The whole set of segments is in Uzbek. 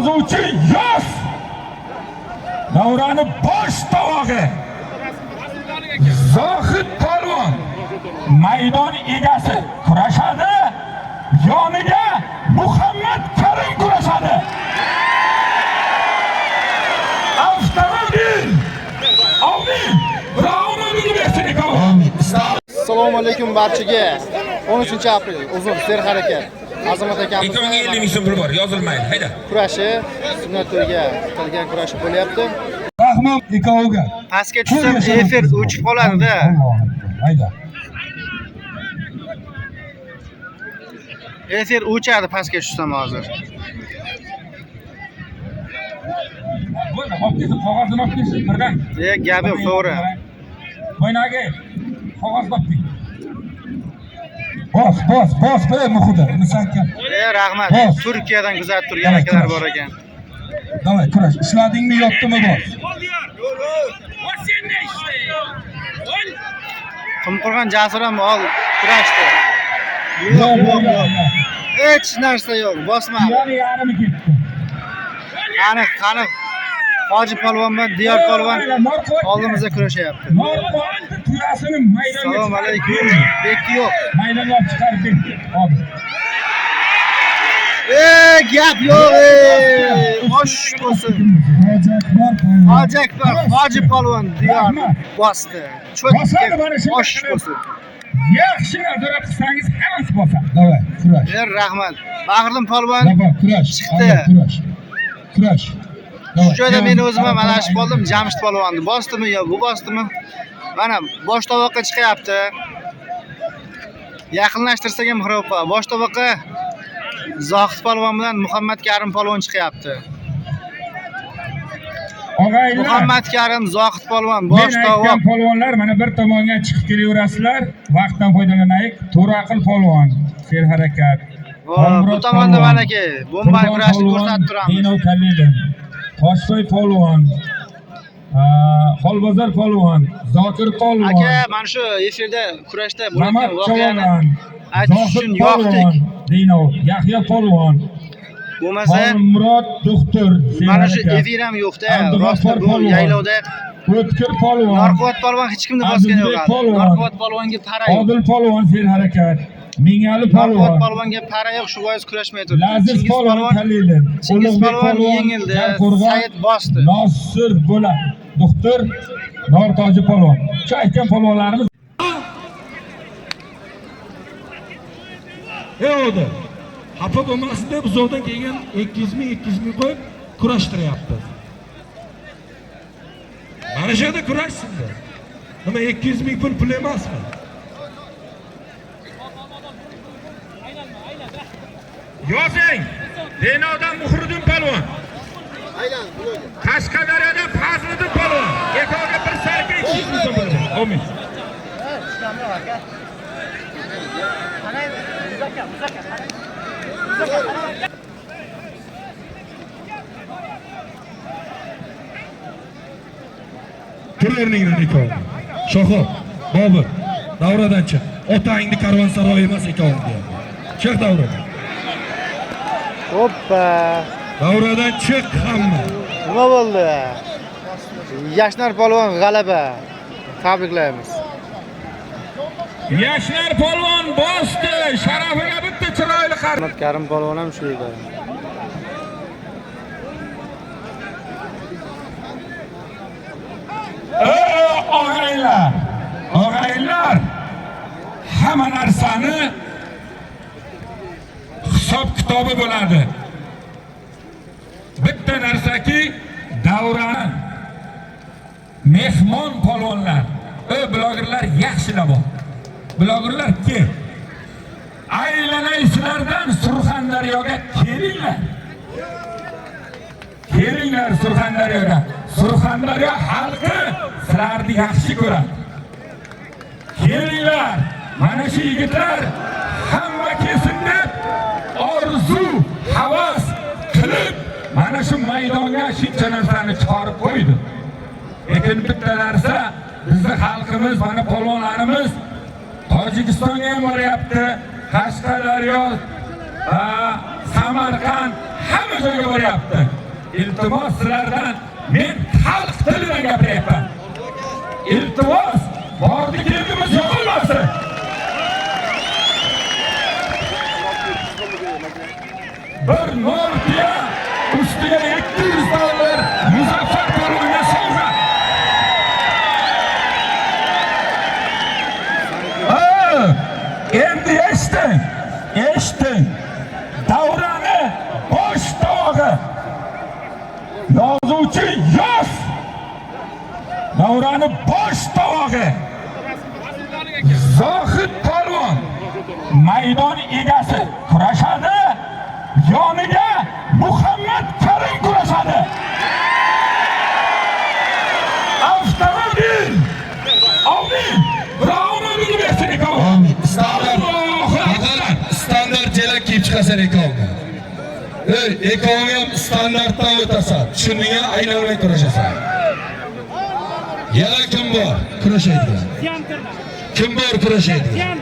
Yozuvchi yoz davrani bosh tovog'i Zohid polvon maydon egasi kurashadi, yoniga Muhammad Karim kurashadi. Avtomobil amin Assalomu alaykum barchaga. 13-aprel uzun serharakat Azamat akamiz 250 ming so'm pul bor, yozilmaydi. Hayda. Kurashi sunnatlarga qilgan kurashi bo'lyapti. Rahmon ikkoviga. Pastga tushsam efir o'chib qoladi-da. Hayda. Efir o'chadi pastga tushsam hozir. Bo'ldi, olib qog'ozni olib kelsin birdan. Gap yo'q, to'g'ri. Bo'ynaga qog'oz topdik. Bos, qo'y muxuda. Musakkar. Rahmat. Turkiyadan kuzatib turgan akalar bor ekan. Davay, kurash. Ishladingmi, yotdimi bos? Qumqurg'on Jasur ham ol kurashdi. Yo'q. Hech narsa yo'q. Bosma. Yarimi ketdi. Qani. Hoji polvon bilan Diyor polvon oldimizda kurashyapti. Tuyasini maydonga. Assalomu alaykum. Bekki yo'q. Maydonga olib chiqarib berdi. Hozir. Gap yo'q. Xo'sh bo'lsin. Hoji Akbar, Hoji polvon Diyor bosdi. Cho'kka xo'sh bo'lsin. Yaxshi nazorat qilsangiz hammasi bosadi. Davay, kurash. Rahmat. Bag'irlim polvon kurash. chiqdi. Kurash. Shu joyda men o'zim ham adashib qoldim. Jamshid polvonni bosdimi yo bu bosdimi? Mana bosh tovoqqa chiqyapti. Yaqinlashtirsak ham xarob qoladi. Bosh tovoqqa Zohid polvon bilan Muhammad Karim polvon chiqyapti. Og'aylar. Muhammad Karim, Zohid polvon, bosh tovoq. Polvonlar mana bir tomonga chiqib kelaverasizlar. Vaqtdan foydalanaylik. To'raqil polvon, serharakat. Bu tomonda manaki bombani kurashni ko'rsatib turamiz. Toshboy polvon, Xolbozor polvon, Zokir polvon. Aka, mana shu efirda kurashda bo'lgan voqeani aytish uchun yoqdik. Dinov, Yahyo polvon. Bo'lmasa, Murod doktor. mana shu efir ham yo'q-da. Rostda bu yaylovda O'tkir polvon. Narqovat polvon hech kimni bosgan yo'q. Narqovat polvonga para yo'q. Odil polvon serharakat. Mingali polvon. Narqovat polvonga para yo'q, shu bois kurashmay turibdi. Laziz polvon Kalilin. Chingiz polvon yengildi. Said bosdi. Nosir bo'la. Doktor Nortoji polvon. Shu aytgan polvonlarimiz O'da xafa bo'lmasin deb uzoqdan kelgan 200 ming qo'yib kurashtiryapti. Mana shu yerda kurashsinda. Nima 200 ming pul emasmi? Yozing. Denovdan Muhriddin polvon. Qashqadaryodan Fazliddin polvon. Ekoga bir sarka 200 ming so'm bo'ladi. Amin. Tur o'rningdan ikov. Shohib, Bobur, davradan chiq. Otangni karvonsaroy emas ekan deyapti. Chiq davradan. Hoppa. Davradan chiq hamma. Nima bo'ldi? Yashnar polvon g'alaba. Tabriklaymiz. Yashnar polvon bosdi. Sharafiga bitta chiroyli qarz. Muhammad Karim polvon ham shu yerda. Og'aylar. Hamma narsani hisob kitobi bo'ladi. Bitta narsaki, davrani mehmon polvonlar, blogerlar yaxshilab bor. Blogerlar ke. Aylanay sizlardan Surxondaryoga kelinglar. Kelinglar Surxondaryoga. Surxondaryo xalqi sizlarni yaxshi ko'radi. Kelinglar. Mana shu yigitlar hamma kelsin deb orzu, havas qilib mana shu maydonga shuncha narsani chiqarib qo'ydi. Lekin bitta narsa, bizning xalqimiz, mana polvonlarimiz Tojikistonga ham boryapti. Qashqadaryo, Samarqand hamma joyga boryapti. Iltimos sizlardan men xalq tilidan gapiryapman. Iltimos bordi kelgimiz yo'qolmasin. Bir Nordiya ustiga 200 dollar Muzaffar Polvonga sovg'a. Endi eshitding. Davrani bosh tog'i. Yozuvchi yoz. Davrani bosh tog'i. Zohid Polvon maydon egasi kurashadi. Yoniga Muhammad Karim kurashadi. Avtomobil. Amin. Bravo universitet. Amin. Standart jela kiyib chiqasan ekonga. Ekonga ham standartdan o'tasan. Shunga aylanmay kurashasan. Yana kim bor? Kurashaydigan. Kim bor kurashaydigan?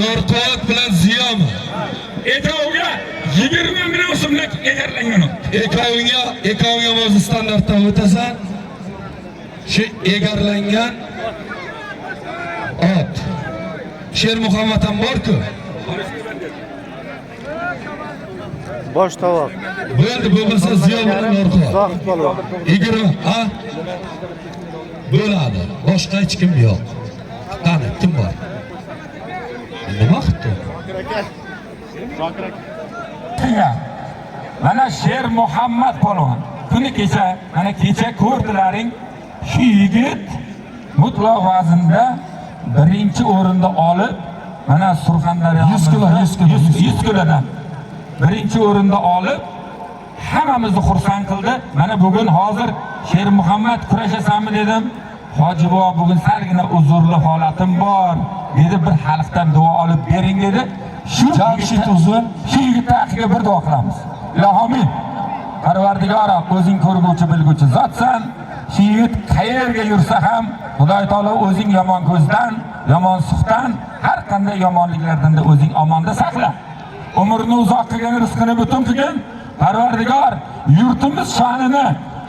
Norqoat bilan Ziyomi. Ekovga 20 million so'mlik egarlangan. Ekovga o'zi standartdan o'tasan. Shu egarlangan ot. Sher Muhammad ham bor-ku. Bosh tovoq. Bu endi bo'lmasa Ziyo bilan Norqoat. Zohid Polvon. Egri, ha? Bo'ladi. Boshqa hech kim yo'q. Qani, kim bor? Nima qildi? Mana Sher Muhammad Polvon. Kuni kecha, mana kecha ko'rdilaring, shu yigit mutlaq vaznda birinchi o'rinda olib, mana Surxondaryo 100 kilodan birinchi o'rinda olib, hammamizni xursand qildi. Mana bugun hozir Sher Muhammad kurashasanmi dedim. Hoji bobo bugun salgina uzrli holatim bor dedi, bir xalqdan duo olib bering dedi. Shu yigitning haqiga bir duo qilamiz. Ilohomin. Parvardigor, o'zing ko'rguvchi, bilguvchi zotsan. Shu yigit qayerga yursa ham Xudoy taolo o'zing yomon ko'zdan, yomon suhdan, har qanday yomonliklardan da o'zing omonda saqla. Umrini uzoq qilgan, rizqini butun qilgin. Parvardigor, yurtimiz sha'nini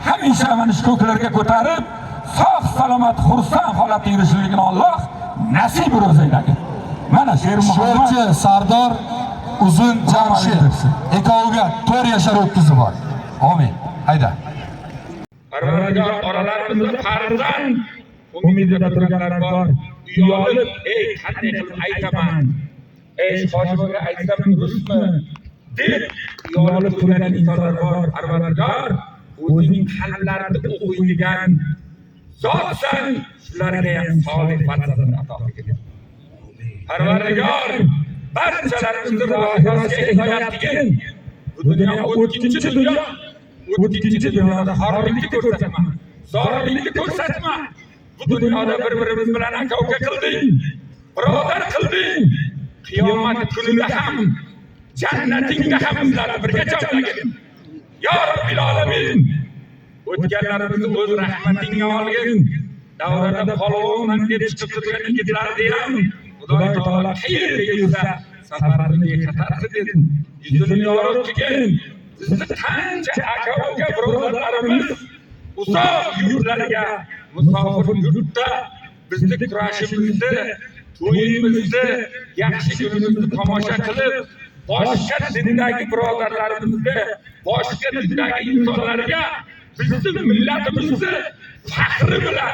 hamisha mana shu ko'klarga ko'tarib, sog' salomat, xursand holatda yurishligini Alloh nasib ro'zaylasin. Mana Sher Muhammad Sardor Uzun Jamshid ekoviga 4 yashar o'tkizi bor. Amin. Hayda. Parvardigor oralarimizda farzand umidida turganlar bor. Uyolib, qanday qilib aytaman? Hojiboga aytsam durustmi? deb uyolib turgan insonlar bor. Parvardigor, o'zing qalblarida o'qigan zotsan, shularga ham solih farzandlar ato qilgin. Parvardigor, barchalarimizni rohiyasiga hidoyat qilgin. Bu dunyo o'tkinchi dunyo. O'tkinchi dunyoda xorlikni ko'rsatma, zolimlikni ko'rsatma. Bu dunyoda bir-birimiz bilan aka-uka qilding, birodar qilding. Qiyomat kunida ham, jannatingda ham bizlarni birga jamlagin. Ya Robbil alamin. O'tganlarimizni o'z rahmatingga olgin. Davrada polvonman deb chiqib turgan yigitlarni ham Xudoy taolo qayerga yursa safarni bexatar qilgin. Yuzini yorug' qilgin. Bizni qancha aka-uka birodarlarimiz uzoq yurtlarga, musofir yurtda bizni kurashimizni, to'yimizni, yaxshi kunimizni tomosha qilib, boshqa dindagi birodarlarimizni, boshqa dindagi insonlarga bizni millatimizni faxri bilan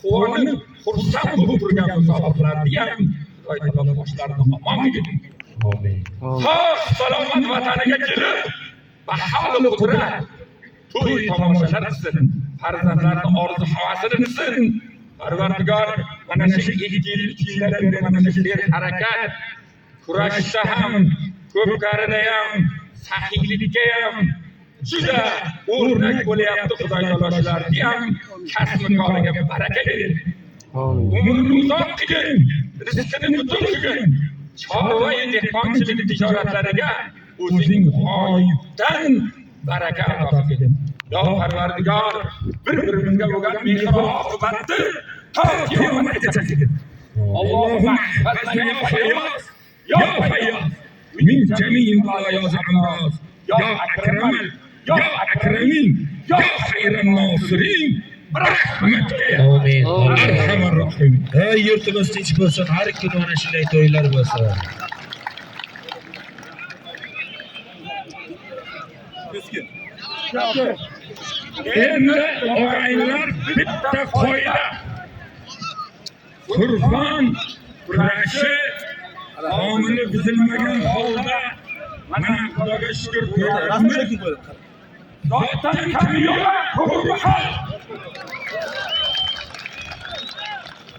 quvonib, xursand bo'lib turgan musofirlarni ham Xudoy taolo boshlarini omon qilsin. Amin. Sog' salomat vataniga kelib, baholi qudrat to'y tomoshalar qilsin, farzandlarni orzu havasini qilsin. Parvardigor, mana shu 2 yil ichida mana shu harakat kurashda ham, ko'pkarida ham, saxiylikka ham juda o'rnak bo'lyapti. Xudoy taolo shularni ham kasb-koriga baraka bersin. Umrini uzoq qilgin, rizqini butun qilgin. Chorva, dehqonchilik tijoratlariga o'zing g'oyibdan baraka ato qilgin. Ya Parvardigor, bir-birimizga bo'lgan mehr oqibatni ta qiyomatgacha qilgin. Allohumma ya Fayyaz, من جميع البلايا امراض يا اكرم يا اكرمين يا خير الناصرين برحمتك يا Amin. ارحم الراحمين. Ey yurtimiz tinch bo'lsin, har kuni mana shunday to'ylar bo'lsin. Endi og'aynilar bitta qoida. Qurban kurashi omili buzilmagan holda mana Xudoga shukr ko'ramiz. Zotdan kami yo'q, qurban.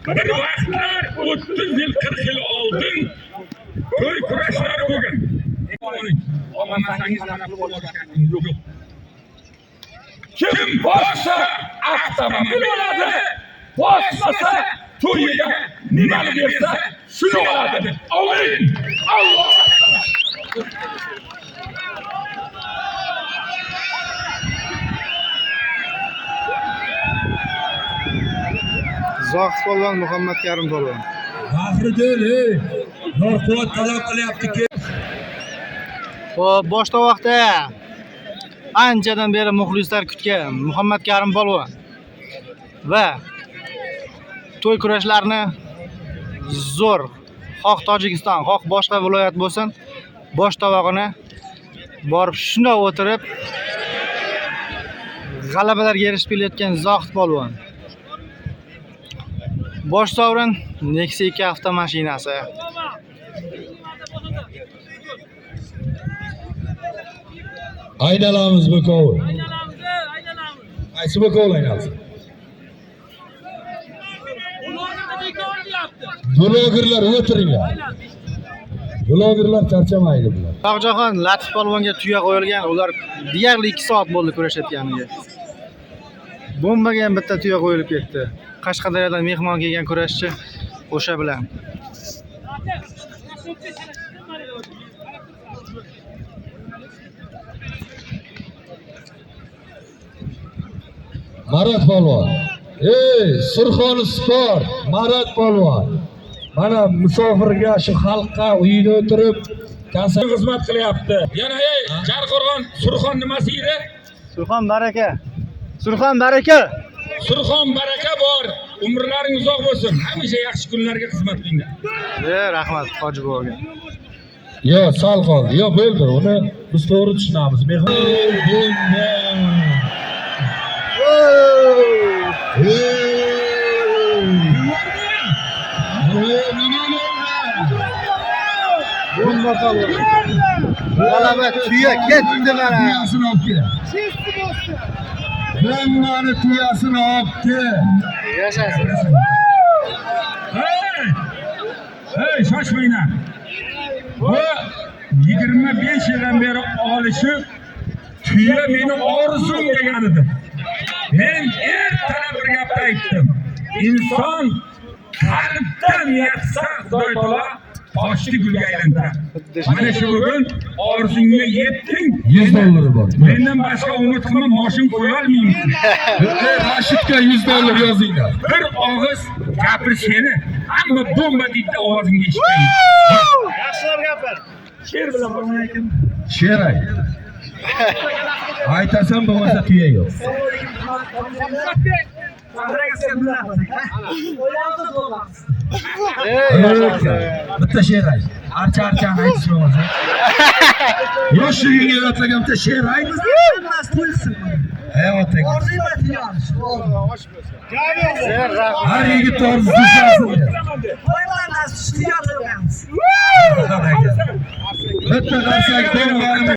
Bir vaqtlar 30 yil 40 yil oldin to'y kurashlari bo'lgan. Olmasangiz mana pul olishganingiz yo'q. Kim boshqa avtomobil oladi, boshqasa to'yiga nimani bersa shuni oladi. Amin. Alloh Zohid polvon, Muhammad Karim polvon. Faxriddin, ey. Norquvvat talab qilyapti-ki. Xo'p, boshda vaqtda anchadan beri muxlislar kutgan Muhammad Karim polvon va to'y kurashlarini zo'r, xoh Tojikiston, xoh boshqa viloyat bo'lsin, bosh tovog'ini borib shunda o'tirib g'alabalarga erishib kelayotgan Zohid polvon. Bosh sovrin Nexia 2 avtomashinasi. Aydalamiz bu ko'v. Qaysi bu ko'v aynalsin? Blogerlar o'tiringlar. Blogerlar charchamaydi bular. Tog'jahon Latif polvonga tuya qo'yilgan, ular deyarli 2 soat bo'ldi kurashayotganiga. Bombaga bitta tuya qo'yilib ketdi. Qashqadaryodan mehmon kelgan kurashchi o'sha bilan. Marat polvon. Ey, Surxon sport, Marat polvon. Mana musofirga, shu xalqqa uyida o'tirib konsert xizmat qilyapti. Yana ey, Jarqo'rg'on, Surxon nimasi edi? Surxon baraka. Surxon baraka. Surxon baraka bor. Umrlaring uzoq bo'lsin. Hamisha yaxshi kunlarga xizmat qilinglar. Rahmat hoji buvaga. Yo, sal qoldi. Yo, bo'ldi. Uni biz to'g'ri tushunamiz. Bomba polvon. G'alaba tuya ketdi mana. Bombani tuyasini olibdi. Yashasın. Hey, shoshmanglar. Bu 25 yildan beri olishib tuya meni orzum degan edi. Men ertalab bir gapni aytdim. Inson qalbdan yatsa Xudoy taolo toshni gulga aylantiradi. Mana shu bugun orzungga yetding. $100 bor. Mendan boshqa umid qilma, moshin qo'ya olmayman. Rashidga $100 yozinglar. Bir og'iz gapirishini hamma bomba deydi ovozingga eshitmaydi. Yaxshilab gapir. Sher bilan bo'lmaydi. Sher ayt. Aytasan bo'lmasa tuya yo'q. Bitta sher ayt. Archa-archani aytish bo'lmasa. Yoshligingga yotlagan bitta sher ayt. Hayotdagi. Har yigit orzusi bo'lsin. Bitta darsak bo'lmadi.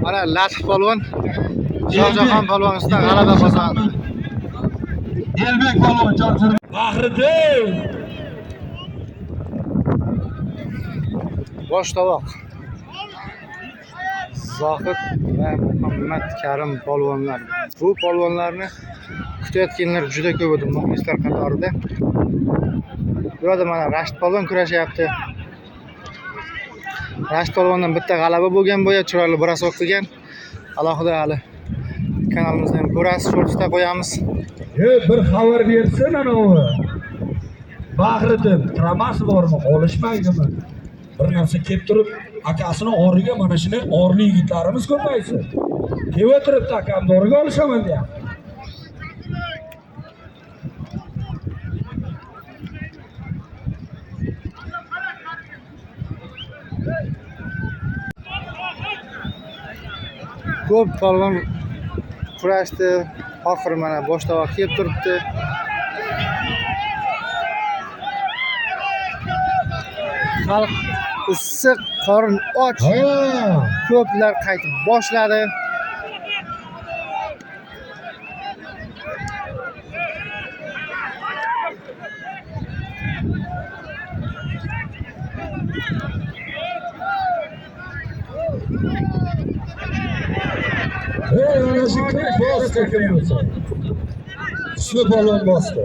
Mana Latif polvon Shohjahon polvon ustidan g'alaba qozondi. Elbek polvon Jonjon. Faxriddin. Bosh tovoq. Zohid va Muhammad Karim polvonlar. Bu polvonlarni kutayotganlar juda ko'p edi muxlislar qatorida. Bu yerda mana Rashid polvon kurashyapti. Rashid polvondan bitta g'alaba bo'lgan bo'ya chiroyli brasok qilgan. Alohida hali kanalimizda ham ko'rasiz, shortda qo'yamiz. Bir xabar bersin ana u. Faxriddin, tramas bormi? Olishmaydimi? bir narsa kelib turib, akasini origa mana shuni orli yigitlarimiz ko'paysin. Kelib o'tiribdi akamni origa olishaman deyapti. Ko'p polvon kurashdi. Oxiri mana boshda kelib turibdi. Xalq issiq, qorin och. Ko'plar qaytib boshladi. Hey, ana shu kim bosdi kim bo'lsa. Kuchli polvon bosdi.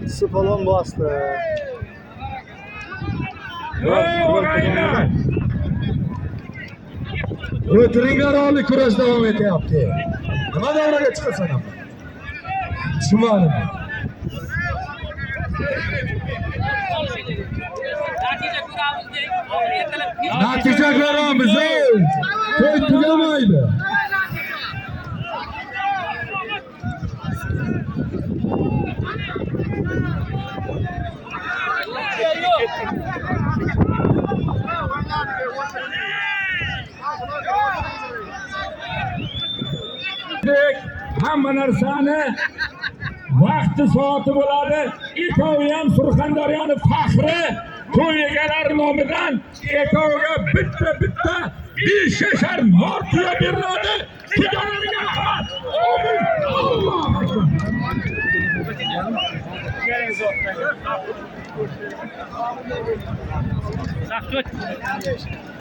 Issiq polvon bosdi. O'tiringlar, oli kurash davom etyapti. Nima davraga chiqasan ham? Tushunmadim. Natija ko'ramiz, to'y tugamaydi. Hamma narsani vaqti soati bo'ladi. Ikkovi ham Surxondaryoning faxri to'y egalari nomidan ikkoviga bitta 5 yashar mor tuya beriladi. Tijoratga rahmat. Alloh akbar.